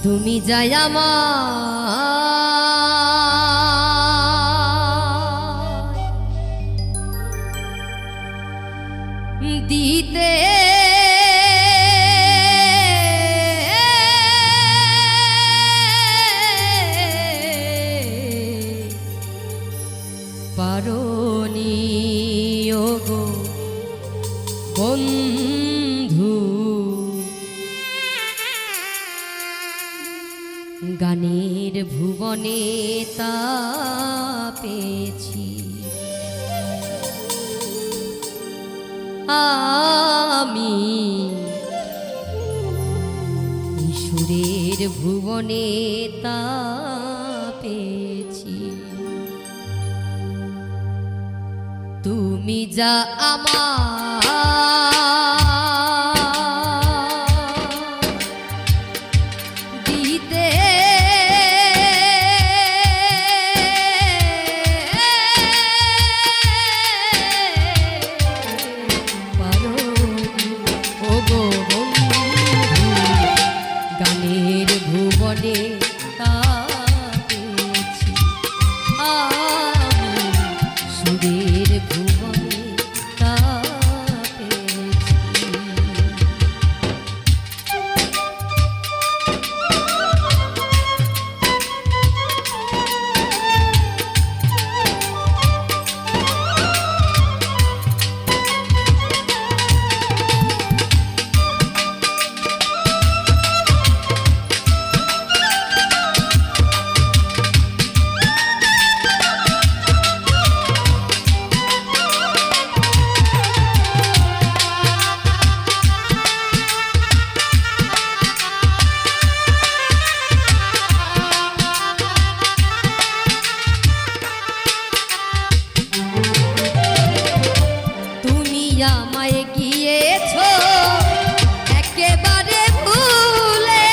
তুমি যাই আমার দিতে পারোনি ওগো বন্ধু, গানের ভুবনে তা পেয়েছি আমি, সুরের ভুবনে তা পেয়েছি। তুমি যা আমার দিতে পারো ওগো বন্ধু, গানের ভুবনে তা পেয়েছি আমি, সুরের ভুবনে তা পেয়েছি। আমায় গিয়েছো একেবারে ভুলে,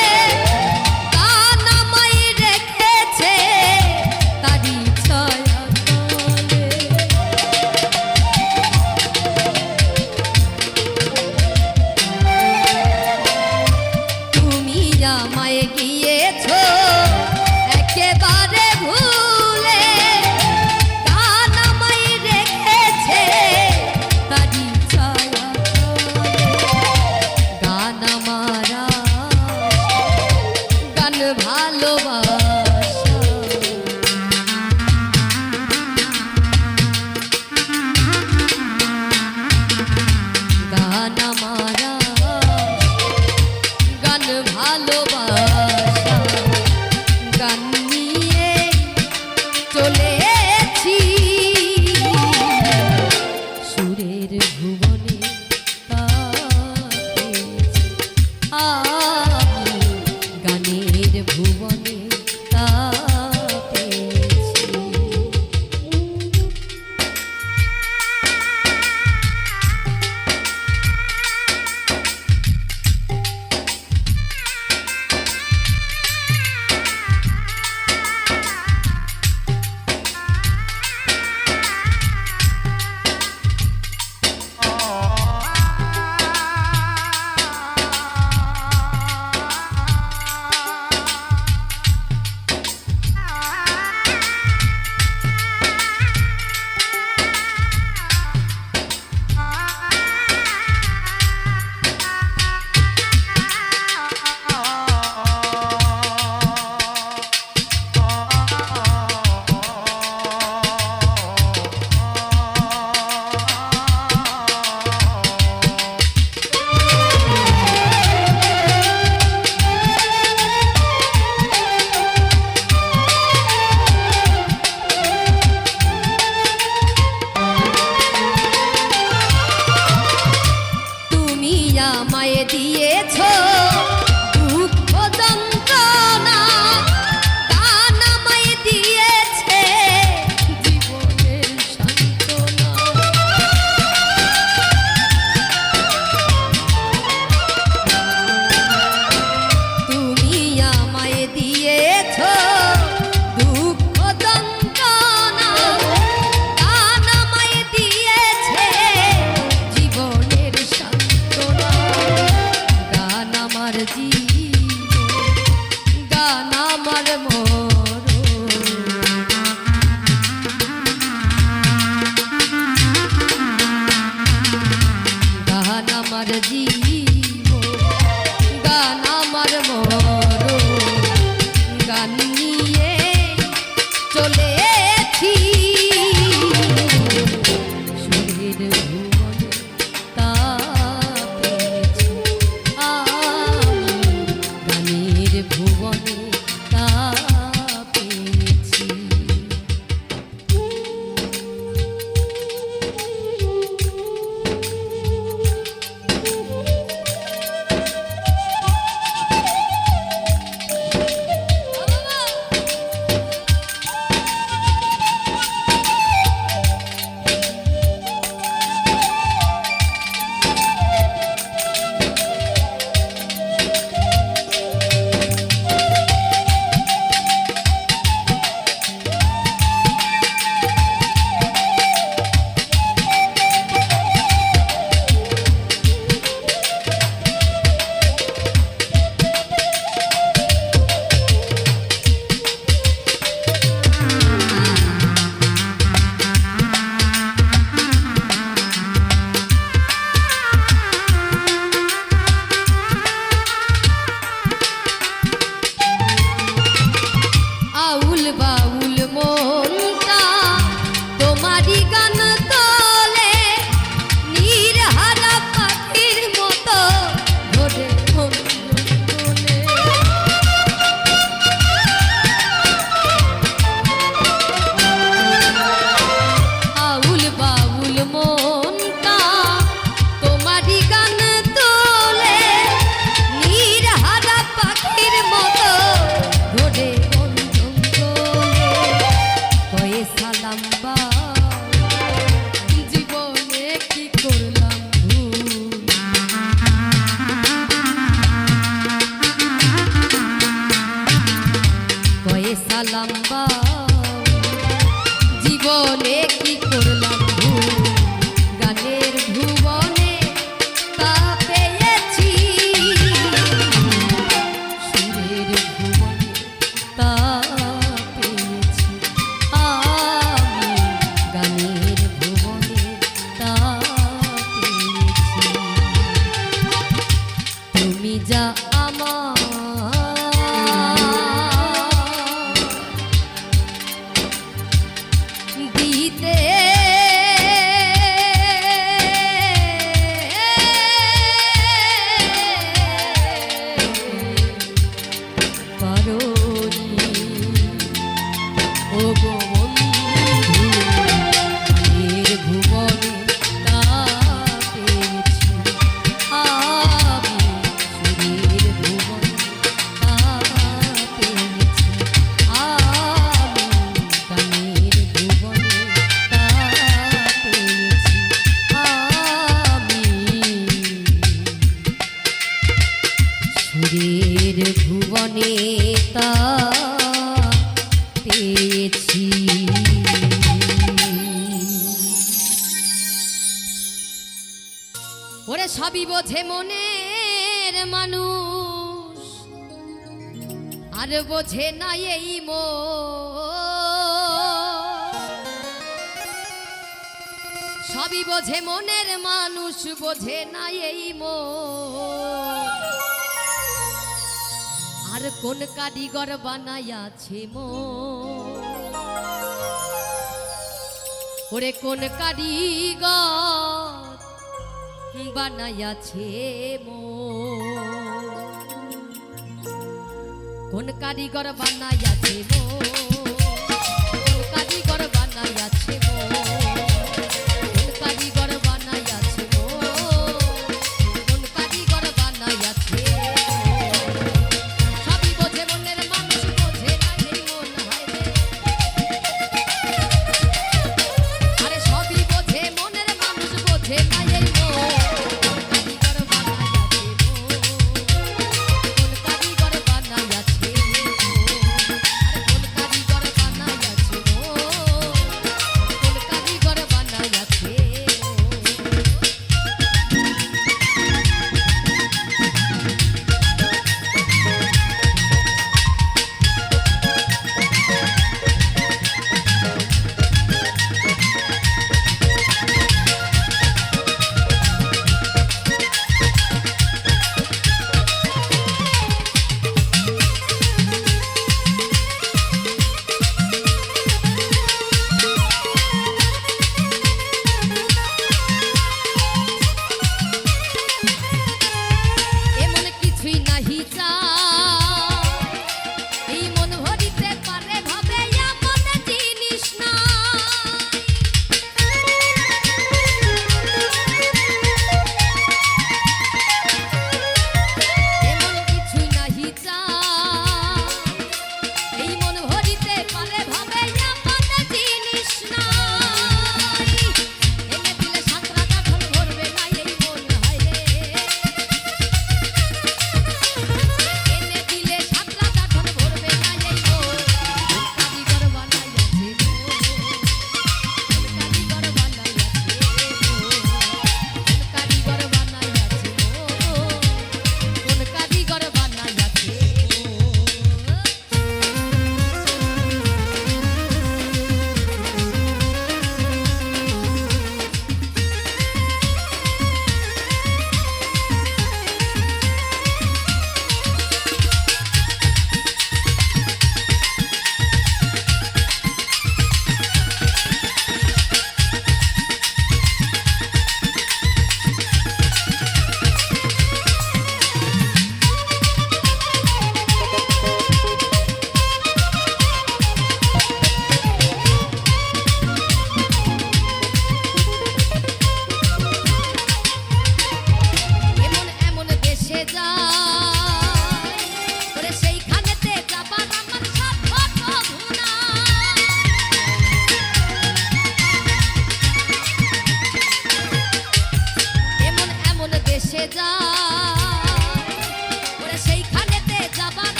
গান আমায় রেখেছে তারি ছায়া তলে। তুমি আমায় গিয়েছো একেবারে ভুলে, গান আমায় রেখেছে তারি ছায়া তলে। গান আমারা গান ভালোবাসা, গান আমারা গান ভালোবাসা, গান নিয়ে চলেছি সুরের ভুবনে তা পেয়েছি আমি, গানের ভুবনে তা পেয়েছি। আমার মরণ, গান আমার জীবন, গান আমার মরণ, গান নিয়ে চলেছি সুরের ভুবনে তা পেয়েছি আমি, গানের ভুবনে তা পেয়েছি। আউল বাউল মনটা তোমারই গান তোলে, নির্হারা পাখির মতো ঘোরে মন জঙ্গলে। আউল বাউল মনটা তোমারই গান তোলে, নির্হারা পাখির মতো ঘোরে সালাম বা জীবনে কি করলাম ভুল, কয়ে সালাম বা জীবনে কি করলাম ভুল, গানের ভুবনে তা পেয়েছি সুরের ভুবনে তা পেয়েছি আমি, গানের ভুবনে তা পেয়েছি। তুমি যা আমার দিতে পারোনি ও গো বন্ধু, গানের ভুবনে তা পেয়েছি আমি, সুরের ভুবনে তা পেয়েছি আমি, গানের ভুবনে তা পেয়েছি আমি, সুরের ভুবনে তা পেয়েছি। ওরে সবই বোঝে মনের মানুষ, আর বোঝে না এই সবই বোঝে মনের মানুষ, বোঝে না এই আর কোন কারিগর বানাইয়াছে ওরে কোন কারিগর বানাইয়াছে কোন কারিগর বানাইয়াছে কোন কারিগর বানাইয়াছে কোন কারিগর বানাইয়াছে কোন কারিগর বানাইয়াছে। সবই বোঝে মনের মানুষ, বোঝে না এই মন, হায় রে আরে সবই বোঝে মনের মানুষ, বোঝে না এই মন।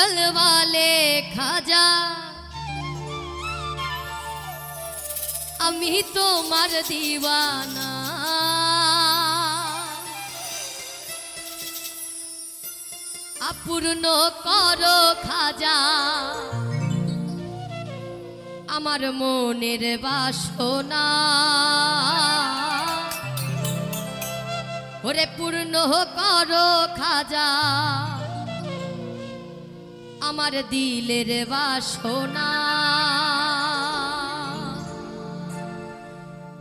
हिंदल वाले खाजा আমি তোমার দিওয়ানা আপূর্ণ করো খাজা আমার মনের বাসনা ওরে পূর্ণ করো খাজা আমার দিলের বাসনা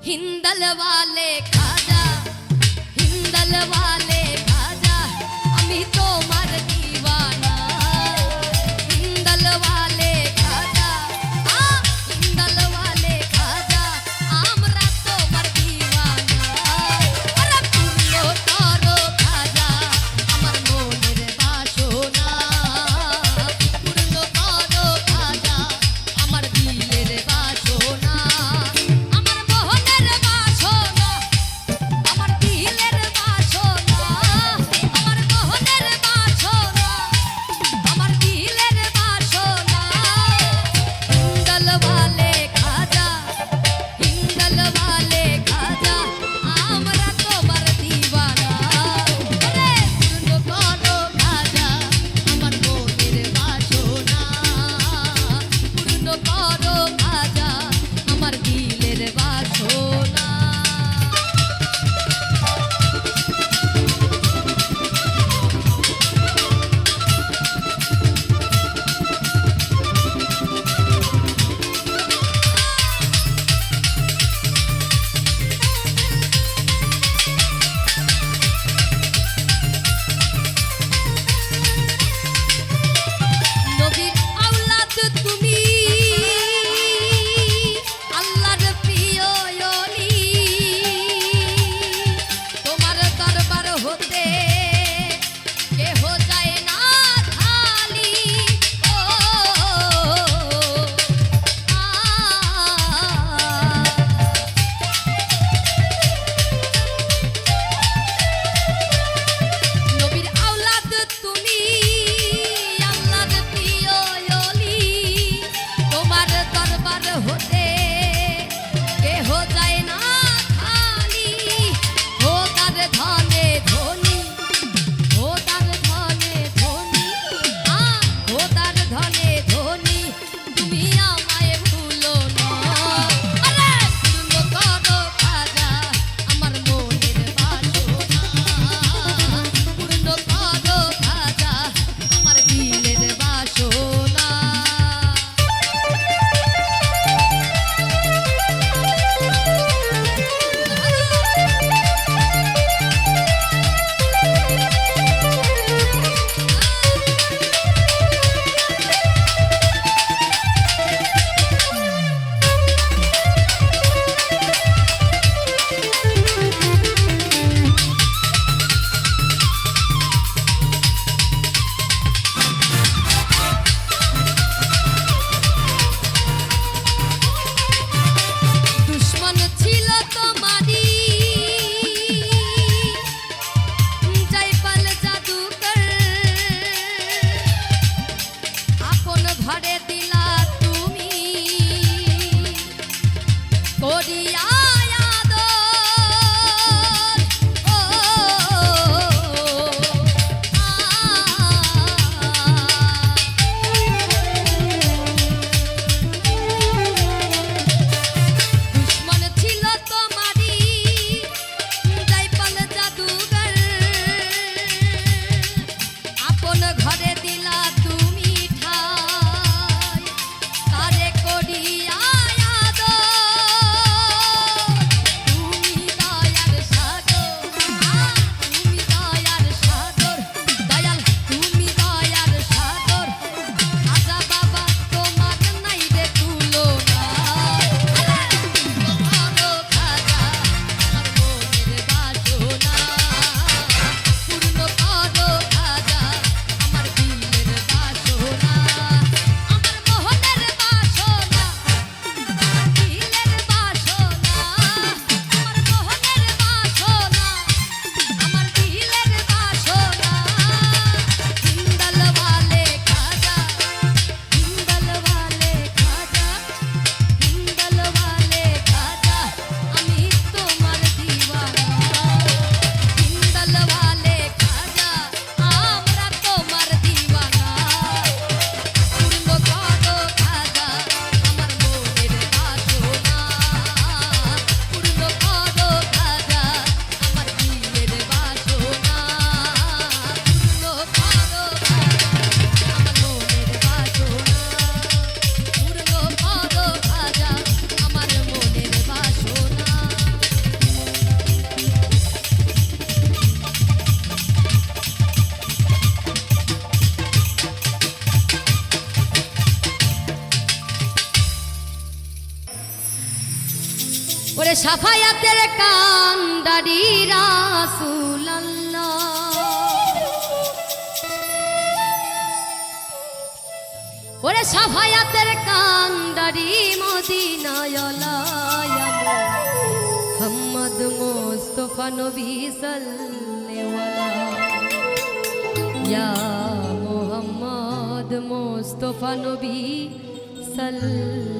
हिंदल वाले खाजा हिंदल वाले खाजा अमी तोमार दीवाना हिंदल वाले खाजा हिंदल वाले खाजा आमरा तोमार दीवाना अरे पूर्ण करो खाजा আমার মনের বাসনা পূর্ণ করো খাজা আমার দিলের বাসনা আমার মোহনের বাসনা সাফায়াতের কান্ডারি রাসূলুল্লাহ ওরে সাফায়াতের কান্ডারি মদিনায়লা মুহাম্মদ মুস্তাফা নবী সাল্লাল্লাহু ইয়া মুহাম্মদ মুস্তাফা নবী সাল্লাল্লাহু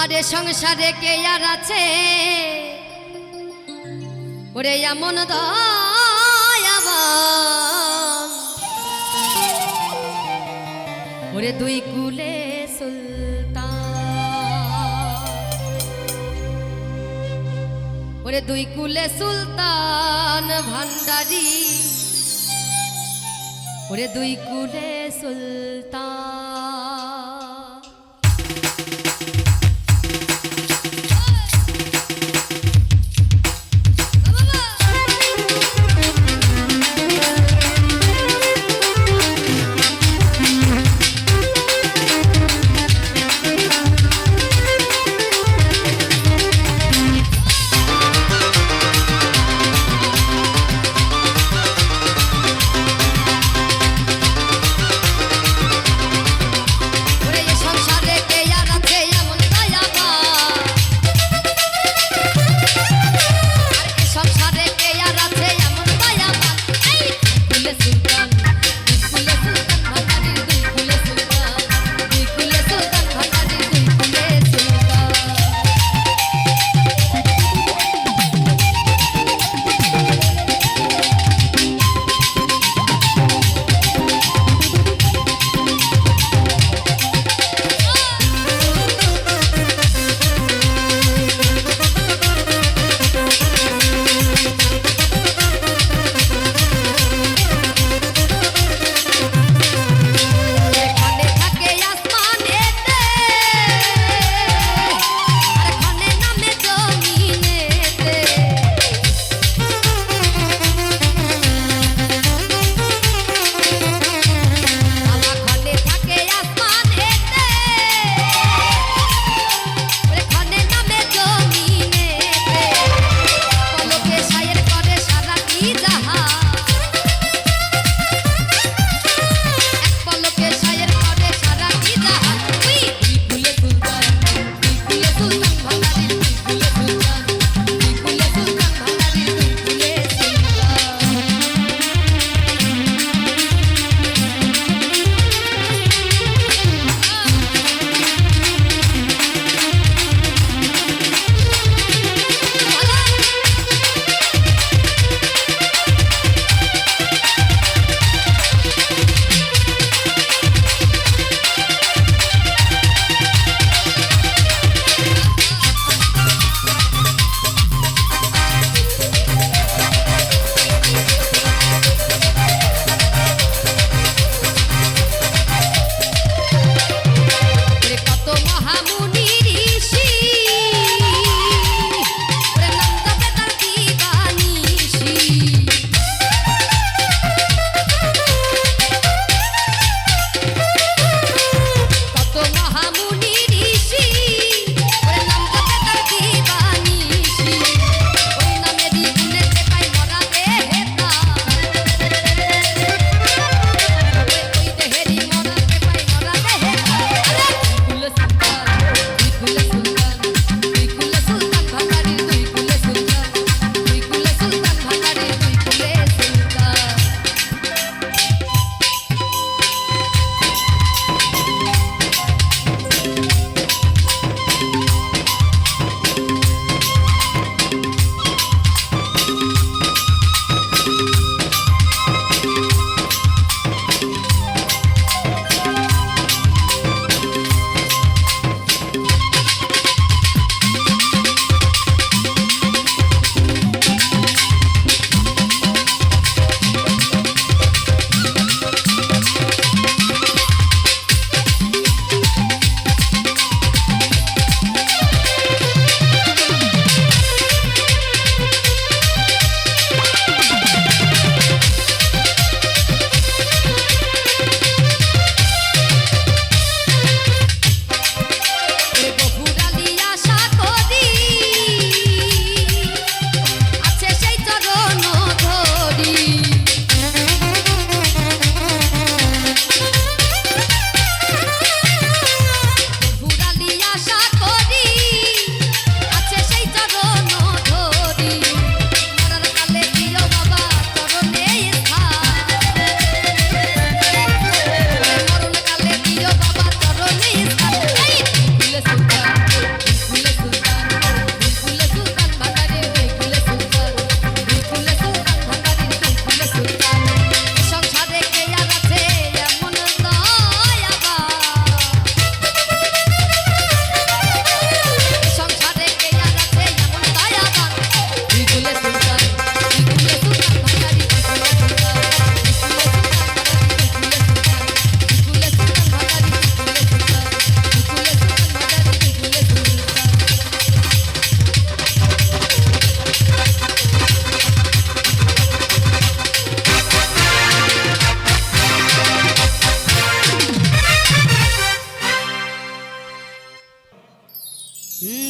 আরে সংসারে কে আর আছে ওরে এমন দয়াবান ওরে দুই কুলে সুলতান ওরে দুই কুলে সুলতান ভান্ডারী ওরে দুই কুলে সুলতান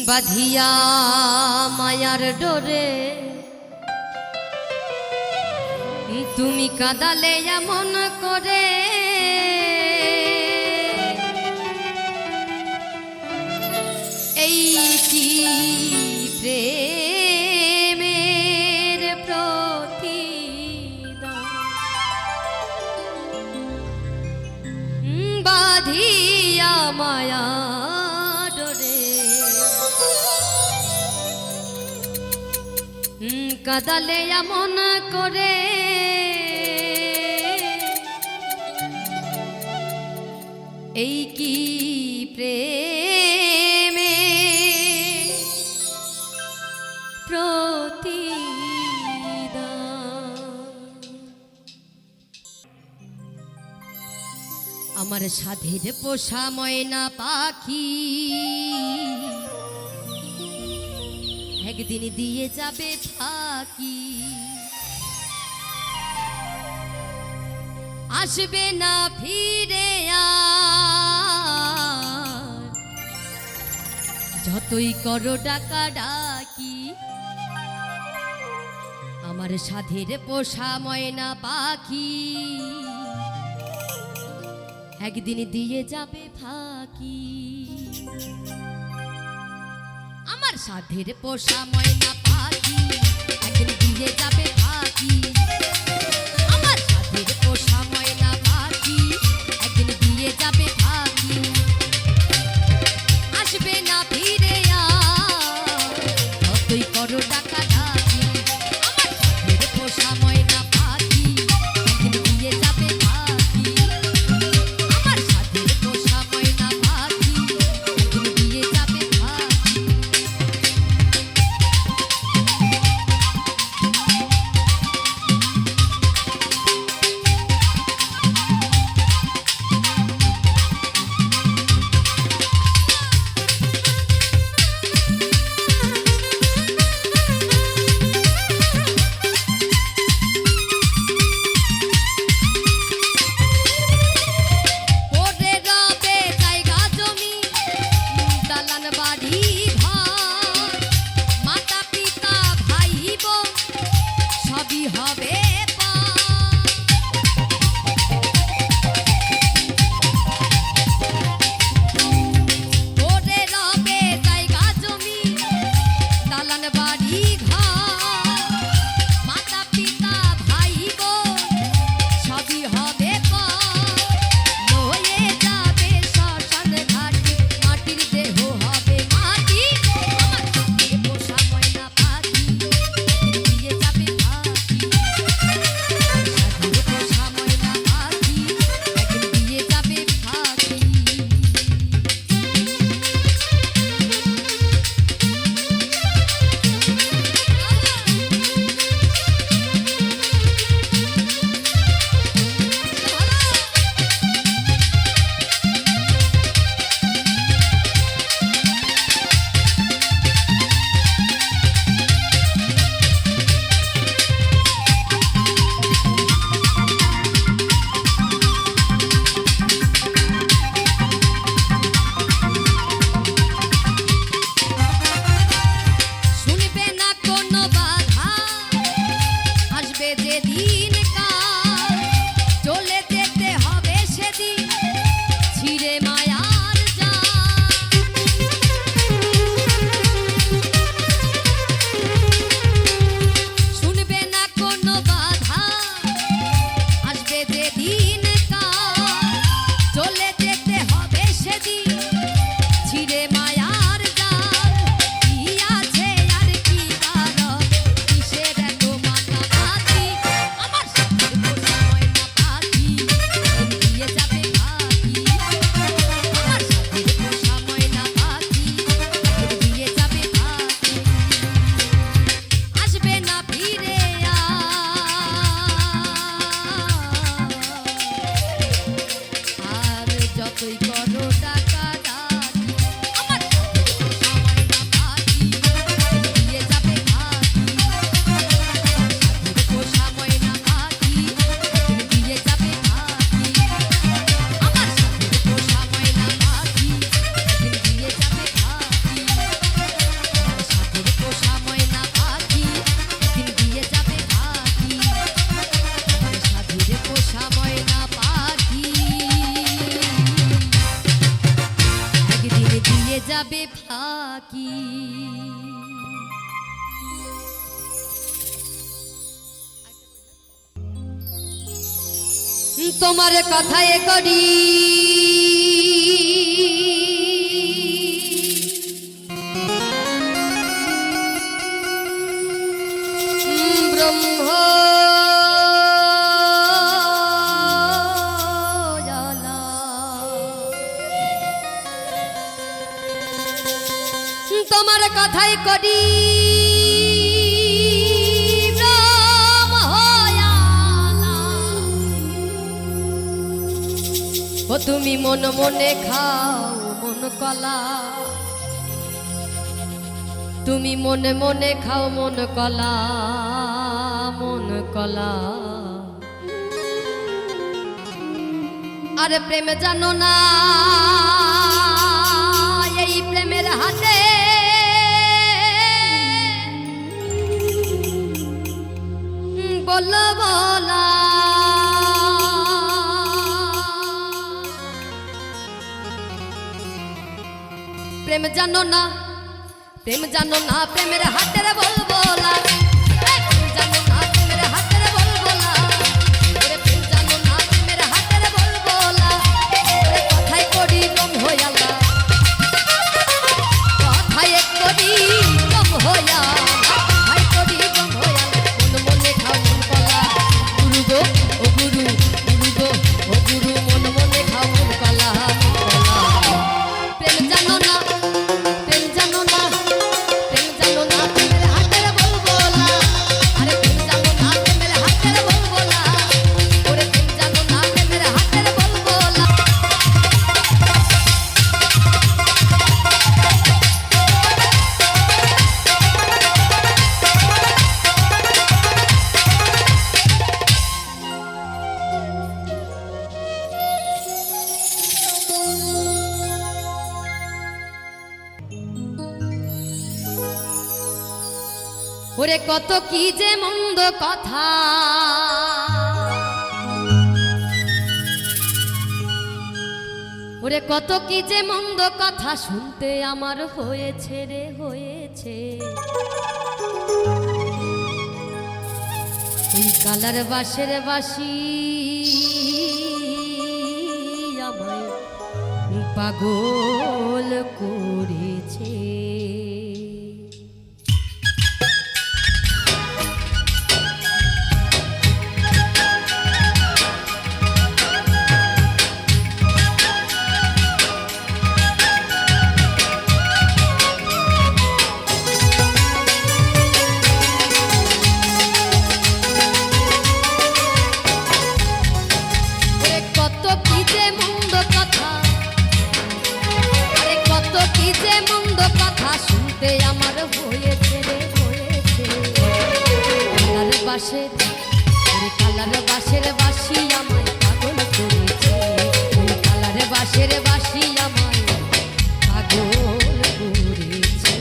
বাঁধিয়া মায়ার ডোরে তুমি কাঁদালে এমন করে এই কি প্রেমের প্রতিদান বাঁধিয়া মায়া ডোরে কাঁদালে এমন করে এই কি প্রেমে প্রতিদান আমার সাধের পোষা ময়না পাখি একদিন দিয়ে যাবে ফাঁকি আসবে না ফিরে আর যতই করো ডাকা ডাকি আমার সাধের পোষা ময়না পাখি একদিন দিয়ে যাবে ফাঁকি আমার সাধের পোষা ময়না পাখি একদিন দিয়ে যাবে ফাঁকি আমার সাধের পোষা ময়না পাখি একদিন দিয়ে যাবে ফাঁকি আসবে না ফিরে আর যতই করো ডাকা ডাকি আমার সাধের পোষা ময়না পাখি একদিন দিয়ে যাবে ফাঁকি আমার সাধের পোষা ময়না পাখি একদিন দিয়ে যাবে ফাঁকি তোমার কথায় করি ব্রহ্ম জ্বালা। তোমার কথায় করি ও তুমি মন মনে খাও মন কলা, তুমি মনে মনে খাও মন কলা মন কলা। আরে প্রেম জানো না এই প্রেমের হাতে বল বলা। প্রেম জানো না প্রেম জানো না প্রেমের হাতের বলবো না, প্রেম জানো না প্রেমের হাতের বলবো না, প্রেম জানো না প্রেমের হাতের বলবো না। কথায় করি কম হইয়া কথায় করি কম হইয়া কথায় করি কম হইয়া মন মনে খাও মন কলা। গুরু গো ও গুরু গুরু গো ও গুরু মন মনে খাও মন কলা মন কলা। প্রেম জানো না প্রেম জানো না প্রেম জানো না প্রেমের হাতের বলবো না, আরে প্রেম জানো না প্রেমের হাতের বলবো না, ওরে প্রেম জানো না প্রেমের হাতের বলবো না। ওরে কত কি যে মন্দ কথা, ওরে কত কি যে মন্দ কথা শুনতে আমার হয়েছে রে হয়েছে। ওই কালার বাঁশের বাঁশি আমায় পাগল করেছে। আমার হয়েছে রে হয়েছে কালার বাঁশের কালার বাঁশের বাঁশি আমায় পাগল করেছে, কালার বাঁশের বাঁশি আমায় পাগল করেছে।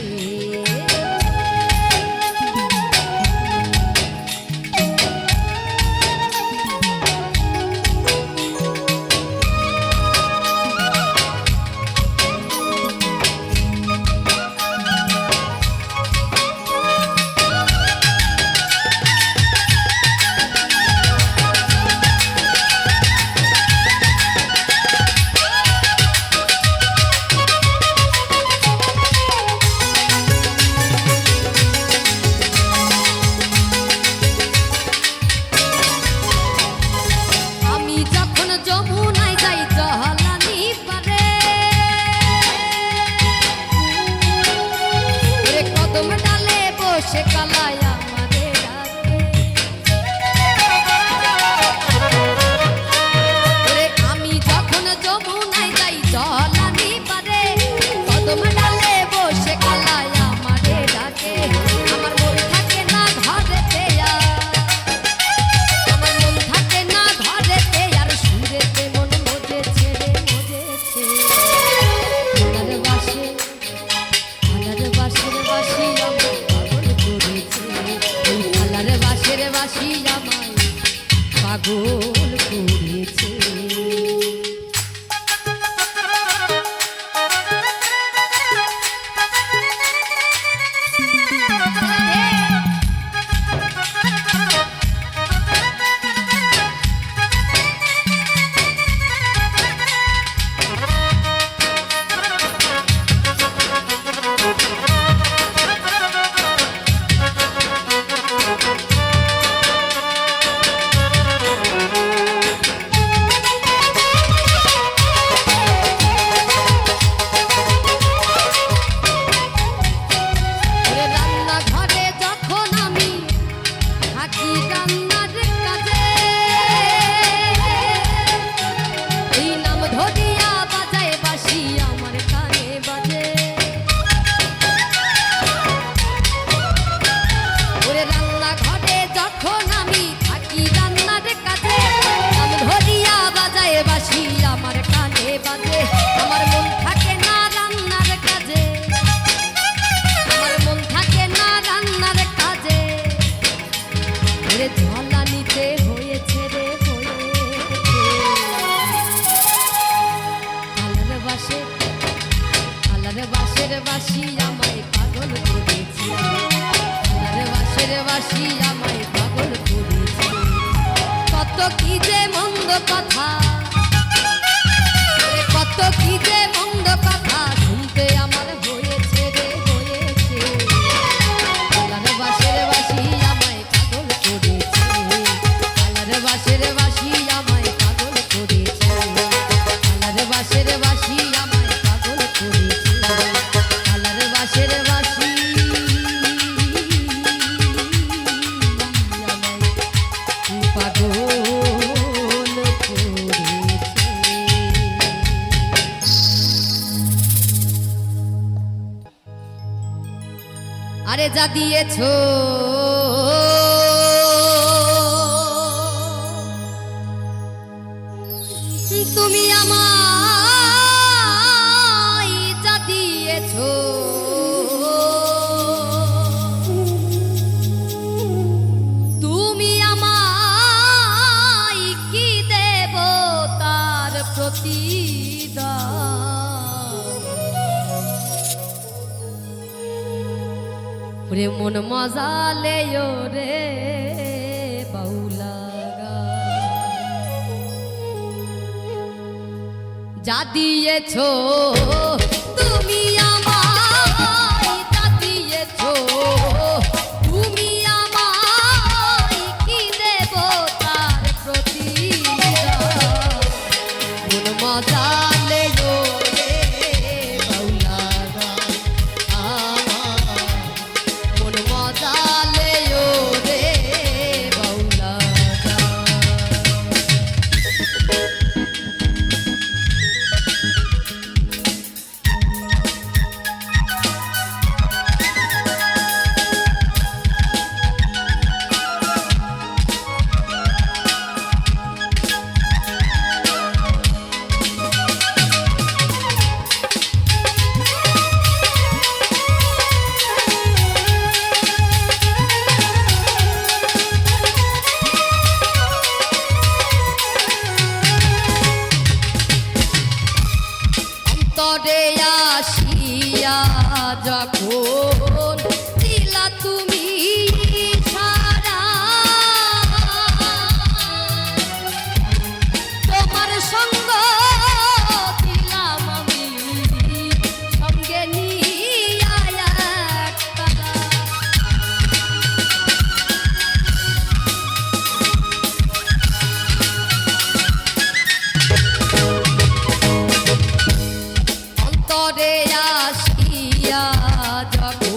সে কালায় আমাদের আমি যখন যমুনায় যাই জলানি পারে কদম ডালে বসে কালায় আমাদের ডাকে। আমার মন থাকে না ঘরেতে আমার মন থাকে না ঘরেতে আর সুরেতে মন মজেছে রে মজেছে। কালার বাঁশের বাঁশি আমার কালার বাঁশের বাঁশি আমায় পাগল করেছে। কি যে মন্দ কথা, কত কি যে মন্দ কথা শুনতে আমার হয়েছে রে হয়েছে। কালার বাঁশের বাঁশি আমায় পাগল করেছে, কালার বাঁশের বাঁশি আমায় পাগল করেছে, কালার বাঁশের বাঁশি আমায় পাগল করেছে, কালার বাঁশের বাঁশি আমায় পাগল আরে যা দিয়েছো তুমি আমায়, যা দিয়েছো তুমি আমায়, কি দেব তার প্রতিদান। ওরে মন মজালে রে বাউলা যা দিয়েছো তুমি আমায়, যা দিয়েছো তুমি আমায়, কি দেব তার প্রতিদান। মন মজালে রে বাউলা মন মজালে রে বাউলা। অন্তরে আসিয়া যখন দিলা তুমি সারা, তোমার সঙ্গ দিলাম আমি সঙ্গে নিয়া একতারা। অন্তরে আসিয়া যখন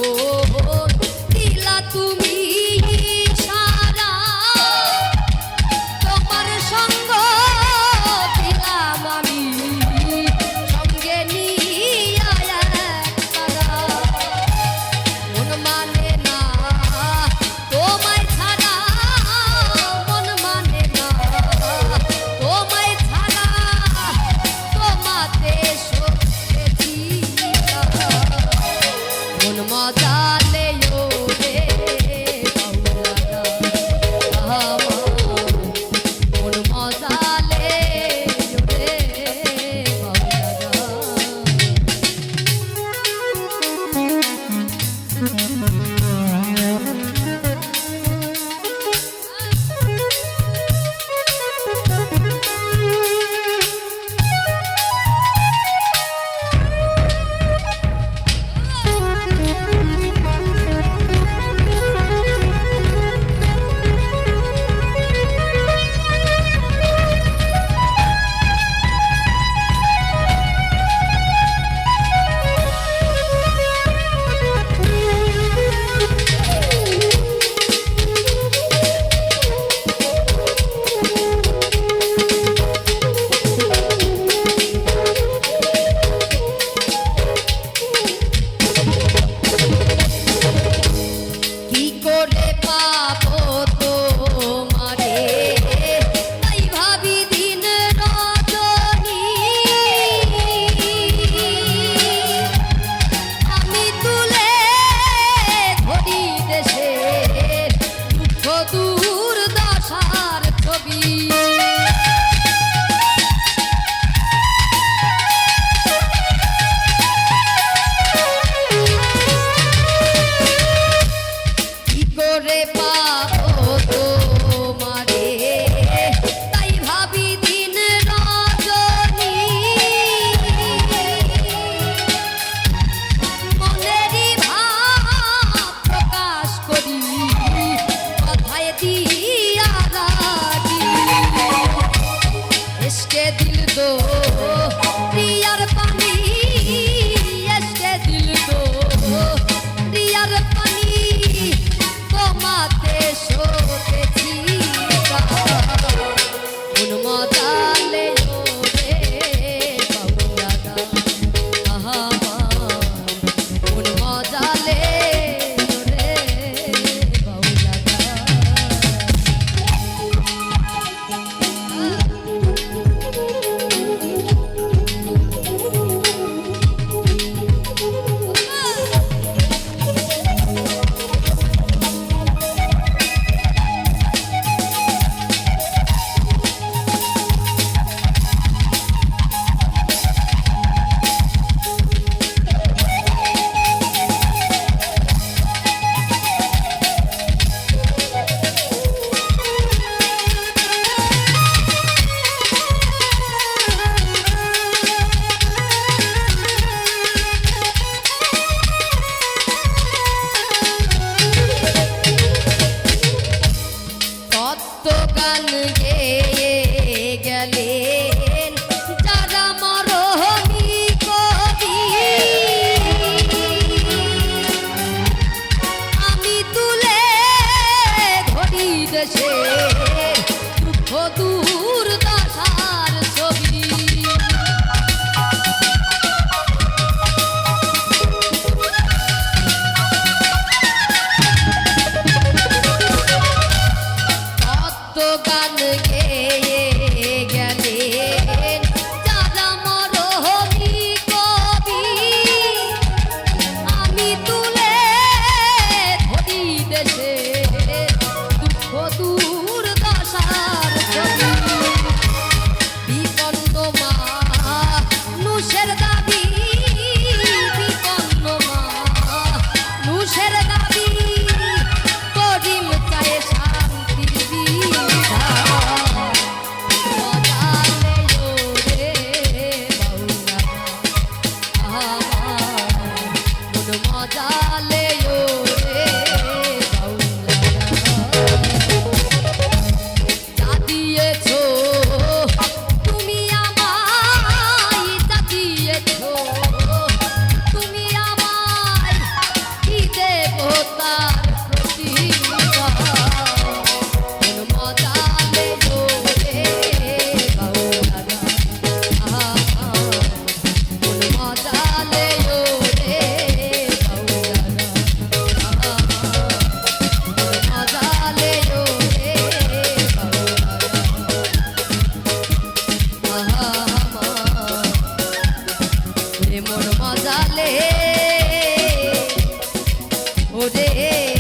दो रियार पानी एसके दिल दो रियार पानी তোমাতে শোকেছি কোন মজালে রে বাউলা গান আহা কোন মজালে রে বাউলা গান গেয়ে গেলেন যারা মরহনি কবি আমি তুলে ধরি দেশের দুঃখ দুর্দশার ছবি গান গেয়ে গেলেন যারা মরহনি কবি আমি তুলে ধরি দেশের দুঃখ দুর্দশার ছবি বিপন্ন মানুষের দাবি বিপন্ন মানুষের দাবি করিম চায় শান্তির মোর মজালে ওরে